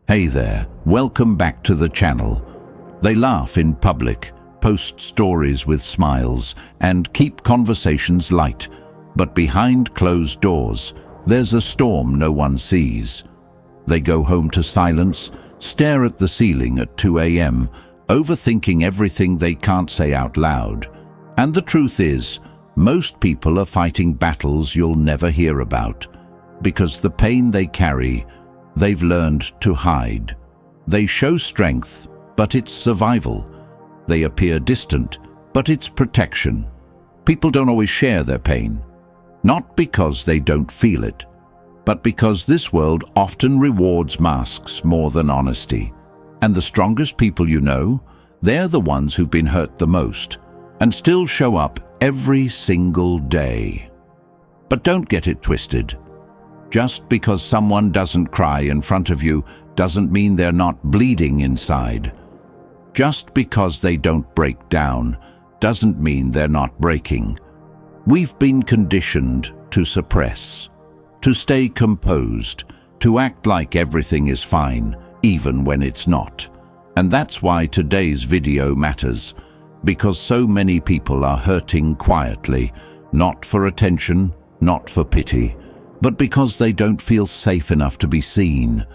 Hey there, welcome back to the channel. They laugh in public, post stories with smiles, and keep conversations light. But behind closed doors, there's a storm no one sees. They go home to silence, stare at the ceiling at 2 a.m., overthinking everything they can't say out loud. And the truth is, most people are fighting battles you'll never hear about, because the pain they carry, they've learned to hide. They show strength, but it's survival. They appear distant, but it's protection. People don't always share their pain, not because they don't feel it, but because this world often rewards masks more than honesty. And the strongest people you know, they're the ones who've been hurt the most, and still show up every single day. But don't get it twisted. Just because someone doesn't cry in front of you doesn't mean they're not bleeding inside. Just because they don't break down doesn't mean they're not breaking. We've been conditioned to suppress, to stay composed, to act like everything is fine, even when it's not. And that's why today's video matters, because so many people are hurting quietly, not for attention, not for pity, but because they don't feel safe enough to be seen.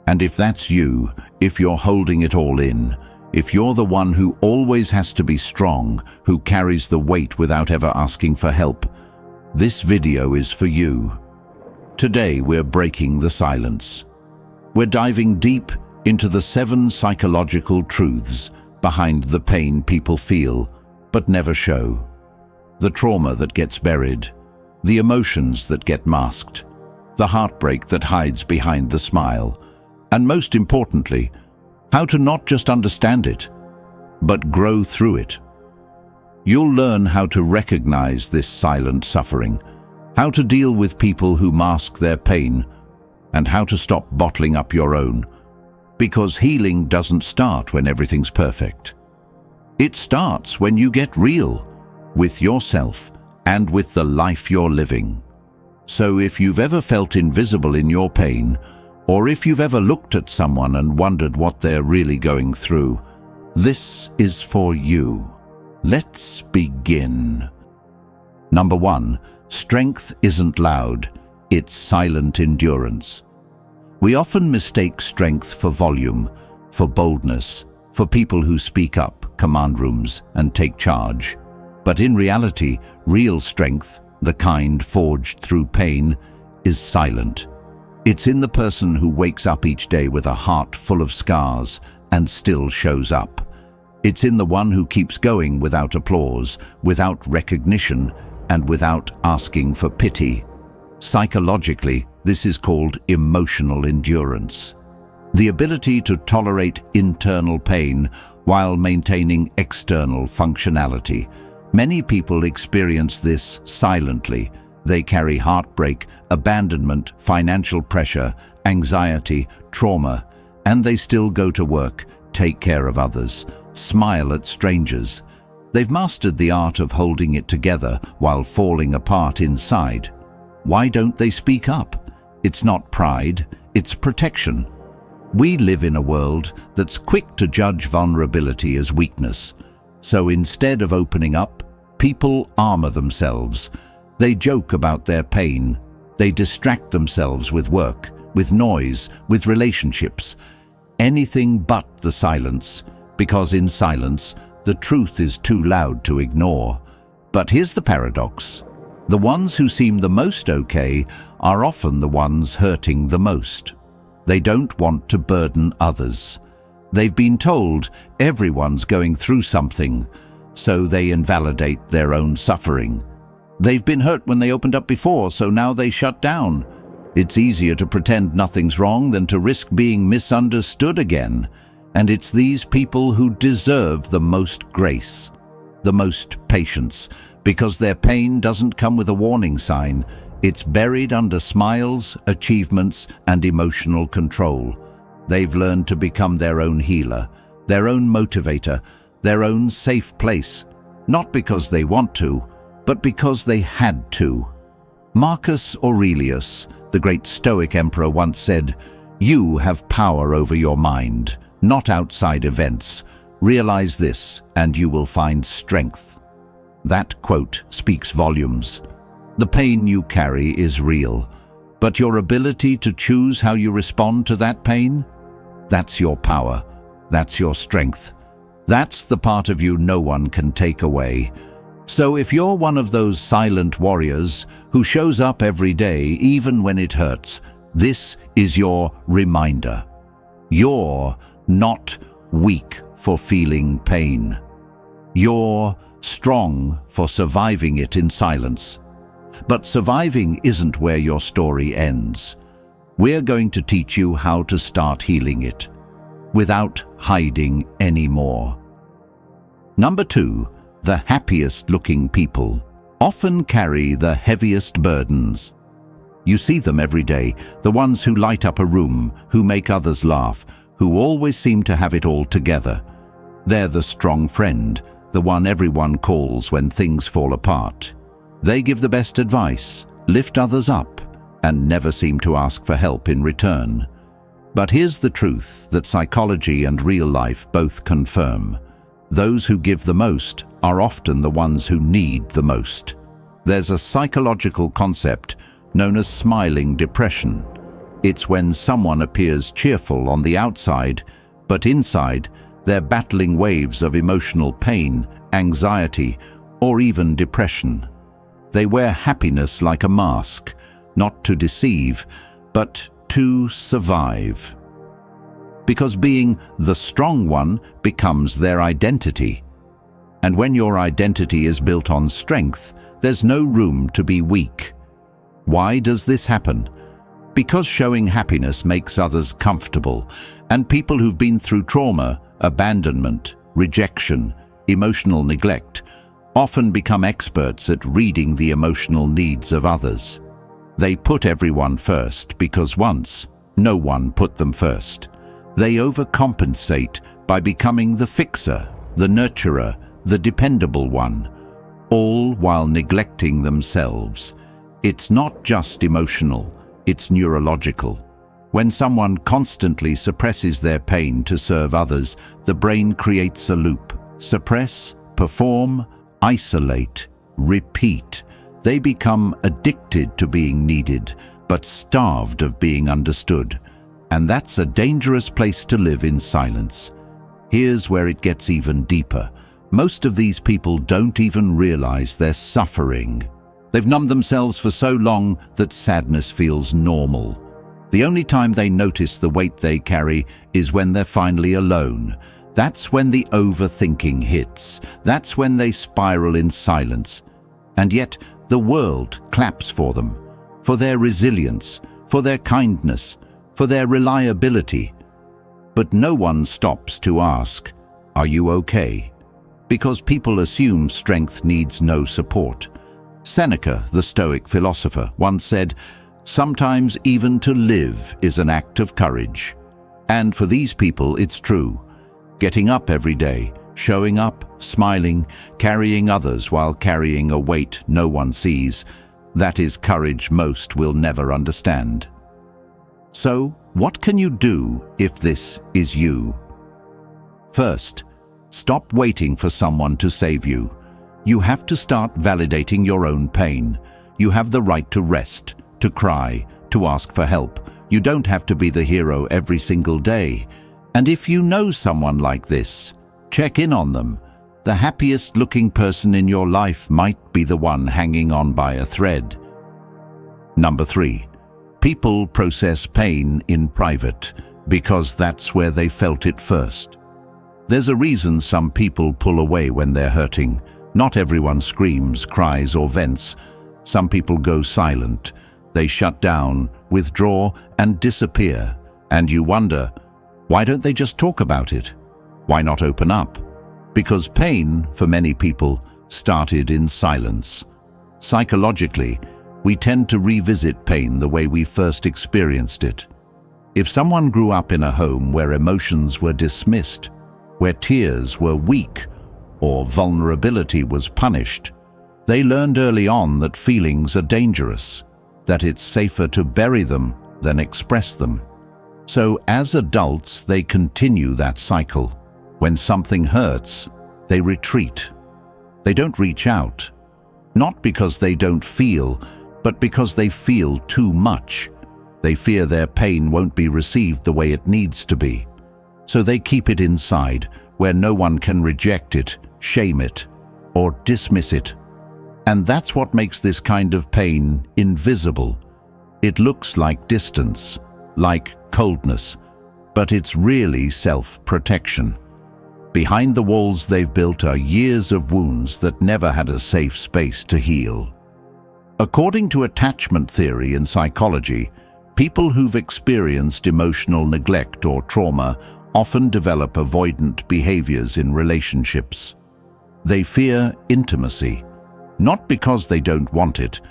And if that's you, if you're holding it all in, if you're the one who always has to be strong, who carries the weight without ever asking for help, this video is for you. Today we're breaking the silence. We're diving deep into the 7 psychological truths behind the pain people feel but never show. The trauma that gets buried, the emotions that get masked, the heartbreak that hides behind the smile, and most importantly, how to not just understand it, but grow through it. You'll learn how to recognize this silent suffering, how to deal with people who mask their pain, and how to stop bottling up your own, because healing doesn't start when everything's perfect. It starts when you get real with yourself and with the life you're living. So if you've ever felt invisible in your pain, or if you've ever looked at someone and wondered what they're really going through, this is for you. Let's begin. Number 1, strength isn't loud, it's silent endurance. We often mistake strength for volume, for boldness, for people who speak up, command rooms, and take charge. But in reality, real strength, the kind forged through pain, is silent. It's in the person who wakes up each day with a heart full of scars and still shows up. It's in the one who keeps going without applause, without recognition, and without asking for pity. Psychologically, this is called emotional endurance. The ability to tolerate internal pain while maintaining external functionality. Many people experience this silently. They carry heartbreak, abandonment, financial pressure, anxiety, trauma, and they still go to work, take care of others, smile at strangers. They've mastered the art of holding it together while falling apart inside. Why don't they speak up? It's not pride, it's protection. We live in a world that's quick to judge vulnerability as weakness. So instead of opening up, people armor themselves. They joke about their pain. They distract themselves with work, with noise, with relationships. Anything but the silence, because in silence, the truth is too loud to ignore. But here's the paradox. The ones who seem the most okay are often the ones hurting the most. They don't want to burden others. They've been told everyone's going through something, so they invalidate their own suffering. They've been hurt when they opened up before, so now they shut down. It's easier to pretend nothing's wrong than to risk being misunderstood again. And it's these people who deserve the most grace, the most patience, because their pain doesn't come with a warning sign. It's buried under smiles, achievements, and emotional control. They've learned to become their own healer, their own motivator, their own safe place, not because they want to, but because they had to. Marcus Aurelius, the great Stoic emperor, once said, You have power over your mind, not outside events. Realize this, and you will find strength. That quote speaks volumes. The pain you carry is real, but your ability to choose how you respond to that pain, that's your power. That's your strength. That's the part of you no one can take away. So if you're one of those silent warriors who shows up every day even when it hurts, this is your reminder. You're not weak for feeling pain. You're strong for surviving it in silence. But surviving isn't where your story ends. We're going to teach you how to start healing it without hiding anymore. Number 2, the happiest looking people often carry the heaviest burdens. You see them every day, the ones who light up a room, who make others laugh, who always seem to have it all together. They're the strong friend, the one everyone calls when things fall apart. They give the best advice, lift others up, and never seem to ask for help in return. But here's the truth that psychology and real life both confirm. Those who give the most are often the ones who need the most. There's a psychological concept known as smiling depression. It's when someone appears cheerful on the outside, but inside they're battling waves of emotional pain, anxiety, or even depression. They wear happiness like a mask, not to deceive, but to survive. Because being the strong one becomes their identity. And when your identity is built on strength, there's no room to be weak. Why does this happen? Because showing happiness makes others comfortable, and people who've been through trauma, abandonment, rejection, emotional neglect, often become experts at reading the emotional needs of others. They put everyone first because once, no one put them first. They overcompensate by becoming the fixer, the nurturer, the dependable one, all while neglecting themselves. It's not just emotional, it's neurological. When someone constantly suppresses their pain to serve others, the brain creates a loop. Suppress, perform, isolate, repeat. They become addicted to being needed, but starved of being understood. And that's a dangerous place to live in silence. Here's where it gets even deeper. Most of these people don't even realize they're suffering. They've numbed themselves for so long that sadness feels normal. The only time they notice the weight they carry is when they're finally alone. That's when the overthinking hits. That's when they spiral in silence. And yet, the world claps for them, for their resilience, for their kindness, for their reliability. But no one stops to ask, "Are you okay?" Because people assume strength needs no support. Seneca, the Stoic philosopher, once said, "Sometimes even to live is an act of courage." And for these people, it's true. Getting up every day, showing up, smiling, carrying others while carrying a weight no one sees, that is courage most will never understand. So, what can you do if this is you? First, stop waiting for someone to save you. You have to start validating your own pain. You have the right to rest, to cry, to ask for help. You don't have to be the hero every single day. And if you know someone like this, check in on them. The happiest looking person in your life might be the one hanging on by a thread. Number 3. People process pain in private because that's where they felt it first. There's a reason some people pull away when they're hurting. Not everyone screams, cries, or vents. Some people go silent. They shut down, withdraw, and disappear. And you wonder, why don't they just talk about it? Why not open up? Because pain, for many people, started in silence. Psychologically, we tend to revisit pain the way we first experienced it. If someone grew up in a home where emotions were dismissed, where tears were weak, or vulnerability was punished, they learned early on that feelings are dangerous, that it's safer to bury them than express them. So as adults, they continue that cycle. When something hurts, they retreat. They don't reach out, not because they don't feel, but because they feel too much. They fear their pain won't be received the way it needs to be. So they keep it inside, where no one can reject it, shame it, or dismiss it. And that's what makes this kind of pain invisible. It looks like distance, like coldness, but it's really self-protection. Behind the walls they've built are years of wounds that never had a safe space to heal. According to attachment theory in psychology, people who've experienced emotional neglect or trauma often develop avoidant behaviors in relationships. They fear intimacy, not because they don't want it,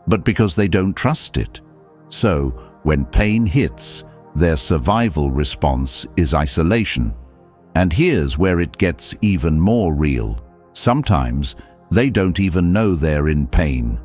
but because they don't trust it. So, when pain hits, their survival response is isolation. And here's where it gets even more real. Sometimes, they don't even know they're in pain.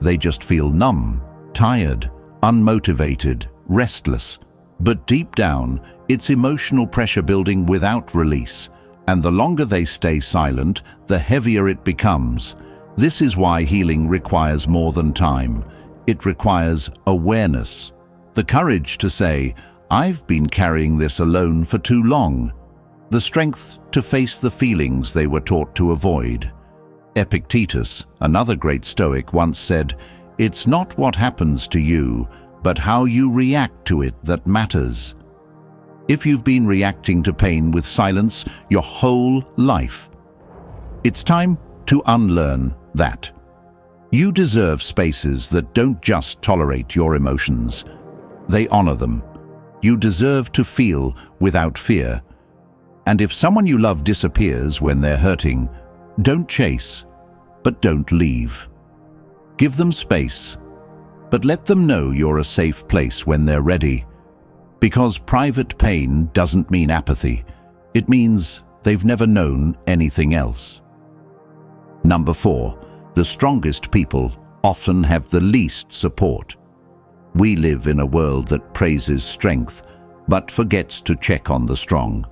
They just feel numb, tired, unmotivated, restless. But deep down, it's emotional pressure building without release. And the longer they stay silent, the heavier it becomes. This is why healing requires more than time. It requires awareness. The courage to say, "I've been carrying this alone for too long." The strength to face the feelings they were taught to avoid. Epictetus, another great Stoic, once said, "It's not what happens to you, but how you react to it that matters." If you've been reacting to pain with silence your whole life, it's time to unlearn that. You deserve spaces that don't just tolerate your emotions. They honor them. You deserve to feel without fear. And if someone you love disappears when they're hurting, don't chase, but don't leave. Give them space, but let them know you're a safe place when they're ready. Because private pain doesn't mean apathy. It means they've never known anything else. Number 4, the strongest people often have the least support. We live in a world that praises strength, but forgets to check on the strong.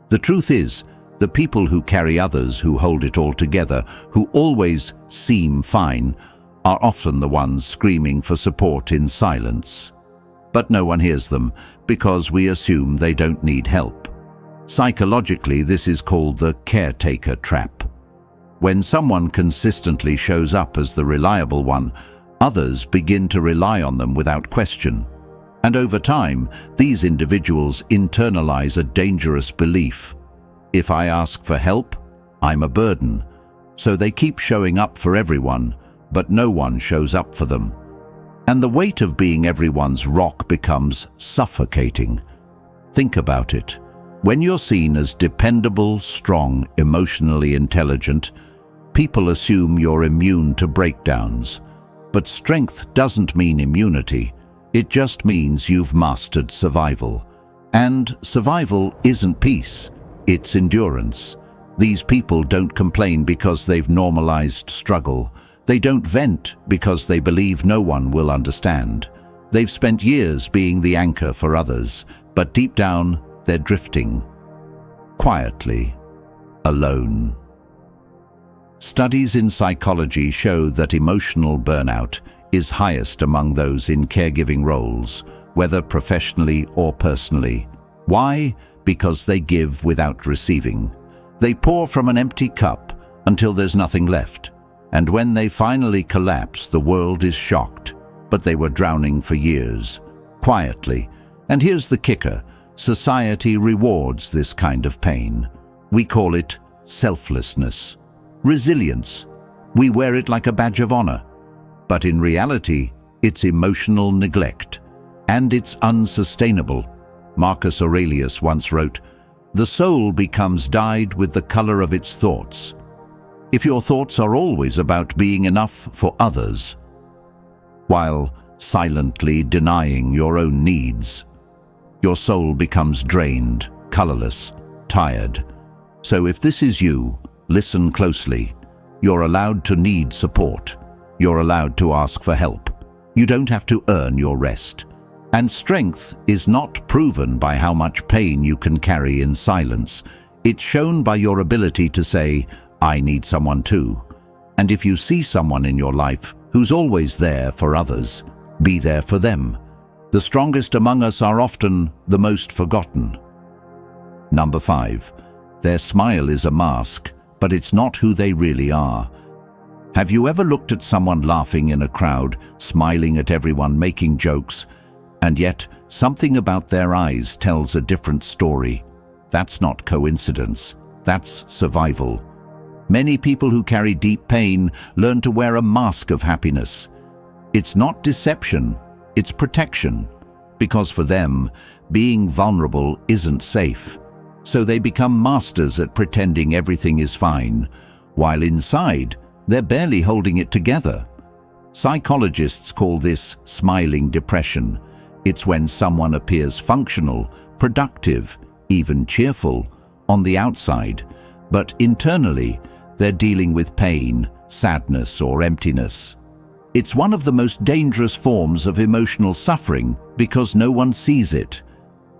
The truth is, the people who carry others, who hold it all together, who always seem fine, are often the ones screaming for support in silence. But no one hears them because we assume they don't need help. Psychologically, this is called the caretaker trap. When someone consistently shows up as the reliable one, others begin to rely on them without question. And over time, these individuals internalize a dangerous belief. If I ask for help, I'm a burden. So they keep showing up for everyone, but no one shows up for them. And the weight of being everyone's rock becomes suffocating. Think about it. When you're seen as dependable, strong, emotionally intelligent, people assume you're immune to breakdowns. But strength doesn't mean immunity. It just means you've mastered survival. And survival isn't peace, it's endurance. These people don't complain because they've normalized struggle. They don't vent because they believe no one will understand. They've spent years being the anchor for others, but deep down, they're drifting. Quietly. Alone. Studies in psychology show that emotional burnout is highest among those in caregiving roles, whether professionally or personally. Why? Because they give without receiving. They pour from an empty cup until there's nothing left. And when they finally collapse, the world is shocked. But they were drowning for years, quietly. And here's the kicker. Society rewards this kind of pain. We call it selflessness. Resilience. We wear it like a badge of honor. But in reality, it's emotional neglect. And it's unsustainable. Marcus Aurelius once wrote, "The soul becomes dyed with the color of its thoughts." If your thoughts are always about being enough for others, while silently denying your own needs, your soul becomes drained, colorless, tired. So if this is you, listen closely. You're allowed to need support. You're allowed to ask for help. You don't have to earn your rest. And strength is not proven by how much pain you can carry in silence. It's shown by your ability to say, "I need someone too." And if you see someone in your life who's always there for others, be there for them. The strongest among us are often the most forgotten. Number 5. Their smile is a mask, but it's not who they really are. Have you ever looked at someone laughing in a crowd, smiling at everyone, making jokes, and yet something about their eyes tells a different story? That's not coincidence. That's survival. Many people who carry deep pain learn to wear a mask of happiness. It's not deception, it's protection. Because for them, being vulnerable isn't safe. So they become masters at pretending everything is fine, while inside, they're barely holding it together. Psychologists call this smiling depression. It's when someone appears functional, productive, even cheerful on the outside, but internally, they're dealing with pain, sadness, or emptiness. It's one of the most dangerous forms of emotional suffering because no one sees it.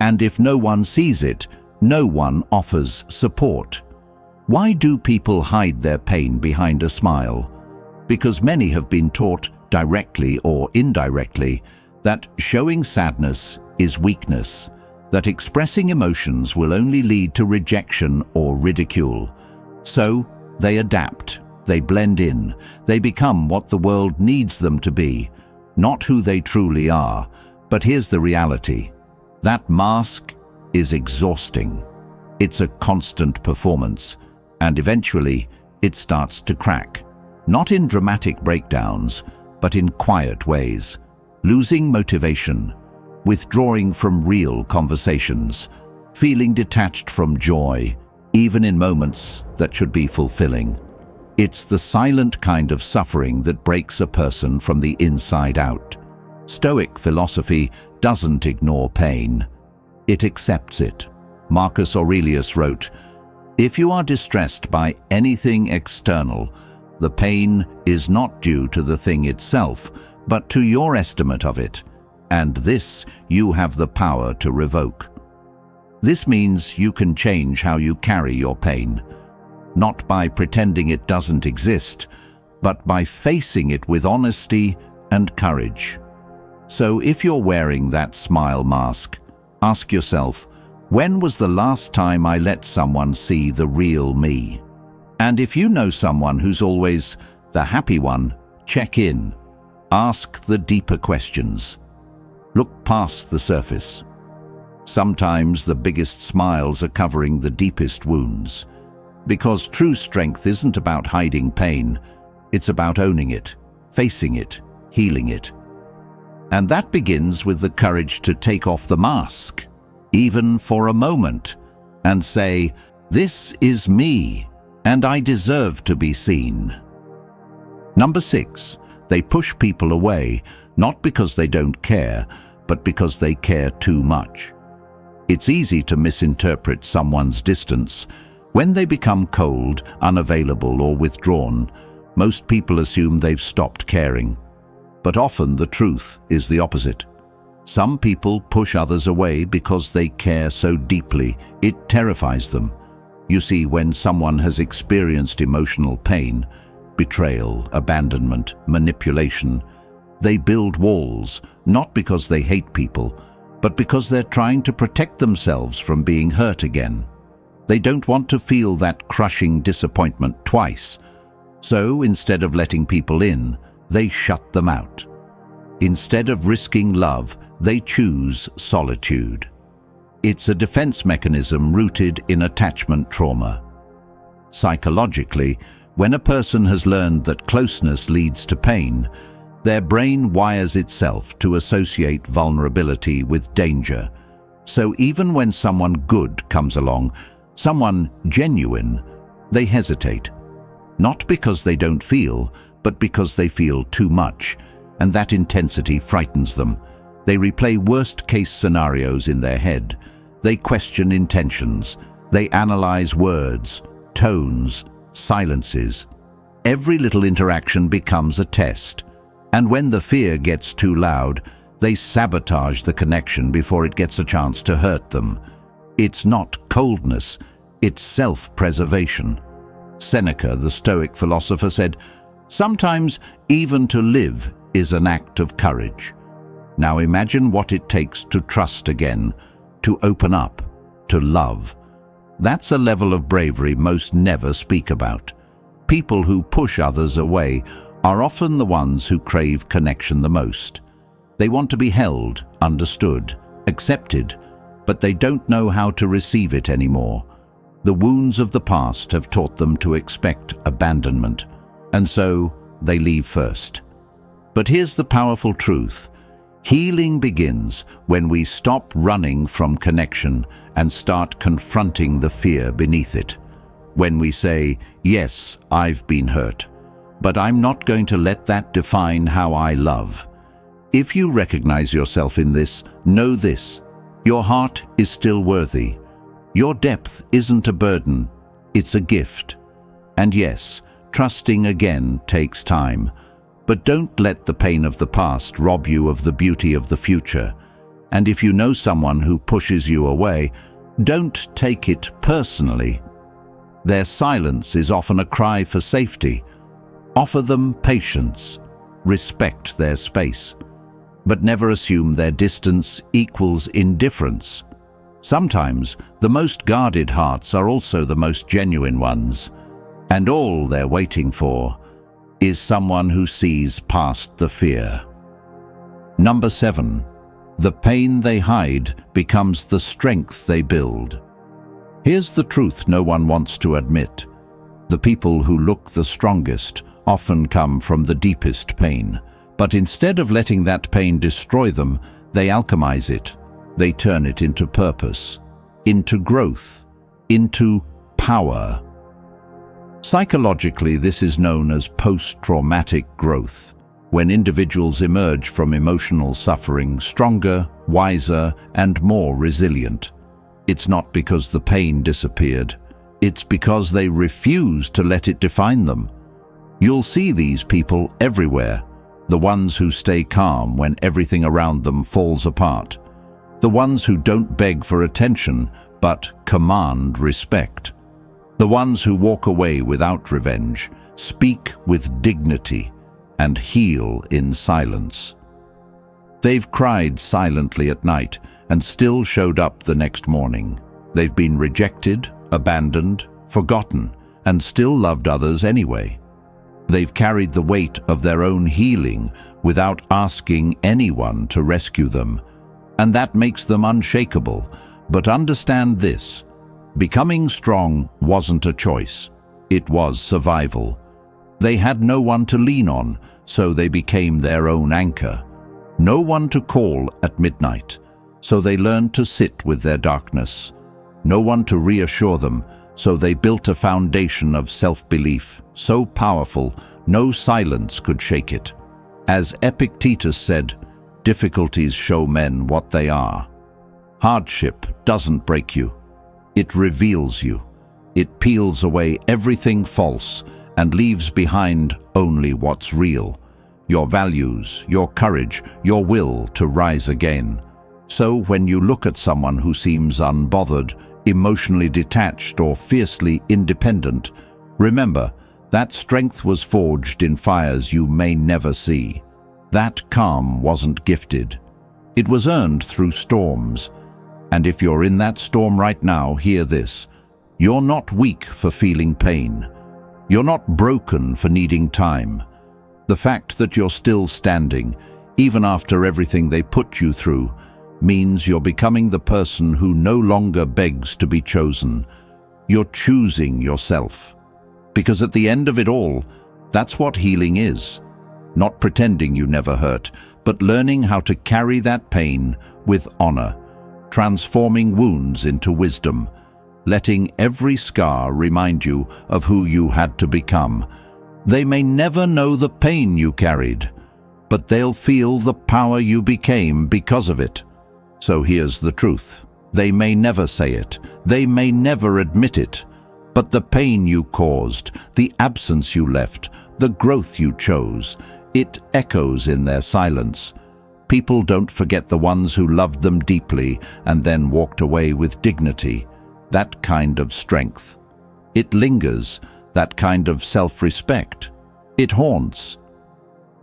And if no one sees it, no one offers support. Why do people hide their pain behind a smile? Because many have been taught, directly or indirectly, that showing sadness is weakness, that expressing emotions will only lead to rejection or ridicule. So, they adapt, they blend in, they become what the world needs them to be, not who they truly are. But here's the reality. That mask is exhausting. It's a constant performance, and eventually it starts to crack. Not in dramatic breakdowns, but in quiet ways. Losing motivation, withdrawing from real conversations, feeling detached from joy, even in moments that should be fulfilling. It's the silent kind of suffering that breaks a person from the inside out. Stoic philosophy doesn't ignore pain. It accepts it. Marcus Aurelius wrote, "If you are distressed by anything external, the pain is not due to the thing itself, but to your estimate of it, and this you have the power to revoke." This means you can change how you carry your pain, not by pretending it doesn't exist, but by facing it with honesty and courage. So if you're wearing that smile mask, ask yourself, when was the last time I let someone see the real me? And if you know someone who's always the happy one, check in. Ask the deeper questions. Look past the surface. Sometimes the biggest smiles are covering the deepest wounds. Because true strength isn't about hiding pain, it's about owning it, facing it, healing it. And that begins with the courage to take off the mask, even for a moment, and say, "This is me, and I deserve to be seen." Number 6, they push people away, not because they don't care, but because they care too much. It's easy to misinterpret someone's distance. When they become cold, unavailable, or withdrawn, most people assume they've stopped caring. But often the truth is the opposite. Some people push others away because they care so deeply, it terrifies them. You see, when someone has experienced emotional pain, betrayal, abandonment, manipulation, they build walls, not because they hate people, but because they're trying to protect themselves from being hurt again. They don't want to feel that crushing disappointment twice. So instead of letting people in, they shut them out. Instead of risking love, they choose solitude. It's a defense mechanism rooted in attachment trauma. Psychologically, when a person has learned that closeness leads to pain, their brain wires itself to associate vulnerability with danger. So even when someone good comes along, someone genuine, they hesitate. Not because they don't feel, but because they feel too much, and that intensity frightens them. They replay worst-case scenarios in their head. They question intentions. They analyze words, tones, silences. Every little interaction becomes a test. And when the fear gets too loud, They sabotage the connection before it gets a chance to hurt them. It's not coldness, it's self-preservation. Seneca, the Stoic philosopher, said, "Sometimes even to live is an act of courage." Now imagine what it takes to trust again, to open up, to love. That's a level of bravery most never speak about. People who push others away are often the ones who crave connection the most. They want to be held, understood, accepted, but they don't know how to receive it anymore. The wounds of the past have taught them to expect abandonment, and so they leave first. But here's the powerful truth. Healing begins when we stop running from connection and start confronting the fear beneath it. When we say, "Yes, I've been hurt, but I'm not going to let that define how I love." If you recognize yourself in this, know this: your heart is still worthy. Your depth isn't a burden, it's a gift. And yes, trusting again takes time. But don't let the pain of the past rob you of the beauty of the future. And if you know someone who pushes you away, don't take it personally. Their silence is often a cry for safety. Offer them patience. Respect their space. But never assume their distance equals indifference. Sometimes the most guarded hearts are also the most genuine ones. And all they're waiting for is someone who sees past the fear. Number 7. The pain they hide becomes the strength they build. Here's the truth no one wants to admit. The people who look the strongest often come from the deepest pain. But instead of letting that pain destroy them, they alchemize it. They turn it into purpose, into growth, into power. Psychologically, this is known as post-traumatic growth, when individuals emerge from emotional suffering stronger, wiser, and more resilient. It's not because the pain disappeared. It's because they refuse to let it define them. You'll see these people everywhere. The ones who stay calm when everything around them falls apart. The ones who don't beg for attention, but command respect. The ones who walk away without revenge, speak with dignity, and heal in silence. They've cried silently at night and still showed up the next morning. They've been rejected, abandoned, forgotten, and still loved others anyway. They've carried the weight of their own healing without asking anyone to rescue them, and that makes them unshakable. But understand this: becoming strong wasn't a choice, it was survival. They had no one to lean on, so they became their own anchor. No one to call at midnight, so they learned to sit with their darkness. No one to reassure them, so they built a foundation of self-belief so powerful no silence could shake it. As Epictetus said, difficulties show men what they are. Hardship doesn't break you. It reveals you. It peels away everything false and leaves behind only what's real. Your values, your courage, your will to rise again. So when you look at someone who seems unbothered, emotionally detached, or fiercely independent, remember that strength was forged in fires you may never see. That calm wasn't gifted. It was earned through storms. And if you're in that storm right now, hear this: you're not weak for feeling pain. You're not broken for needing time. The fact that you're still standing, even after everything they put you through, means you're becoming the person who no longer begs to be chosen. You're choosing yourself. Because at the end of it all, that's what healing is. Not pretending you never hurt, but learning how to carry that pain with honor, transforming wounds into wisdom, letting every scar remind you of who you had to become. They may never know the pain you carried, but they'll feel the power you became because of it. So here's the truth. They may never say it, they may never admit it, but the pain you caused, the absence you left, the growth you chose, it echoes in their silence. People don't forget the ones who loved them deeply and then walked away with dignity. That kind of strength. It lingers, that kind of self-respect. It haunts.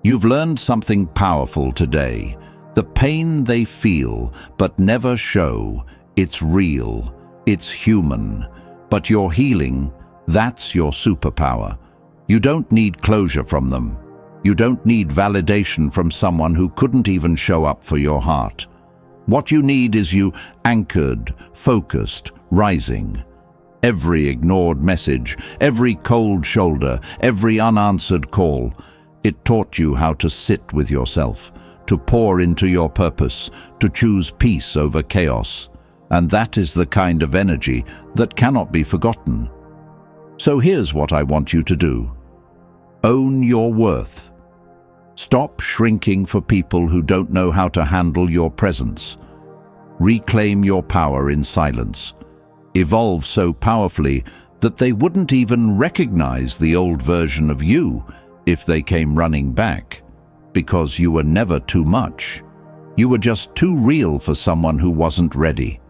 You've learned something powerful today. The pain they feel but never show, it's real, it's human. But your healing, that's your superpower. You don't need closure from them. You don't need validation from someone who couldn't even show up for your heart. What you need is you anchored, focused, rising. Every ignored message, every cold shoulder, every unanswered call, it taught you how to sit with yourself, to pour into your purpose, to choose peace over chaos. And that is the kind of energy that cannot be forgotten. So here's what I want you to do. Own your worth. Stop shrinking for people who don't know how to handle your presence. Reclaim your power in silence. Evolve so powerfully that they wouldn't even recognize the old version of you if they came running back, because you were never too much. You were just too real for someone who wasn't ready.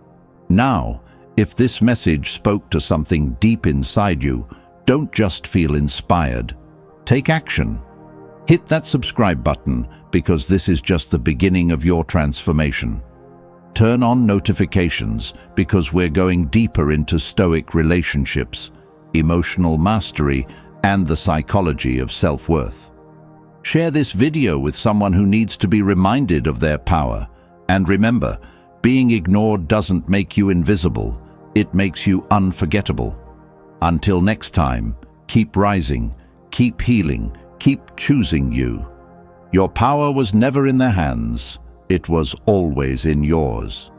Now, if this message spoke to something deep inside you, don't just feel inspired. Take action. Hit that subscribe button, because this is just the beginning of your transformation. Turn on notifications, because we're going deeper into Stoic relationships, emotional mastery, and the psychology of self-worth. Share this video with someone who needs to be reminded of their power. And remember, being ignored doesn't make you invisible. It makes you unforgettable. Until next time, keep rising, keep healing, keep choosing you. Your power was never in their hands. It was always in yours.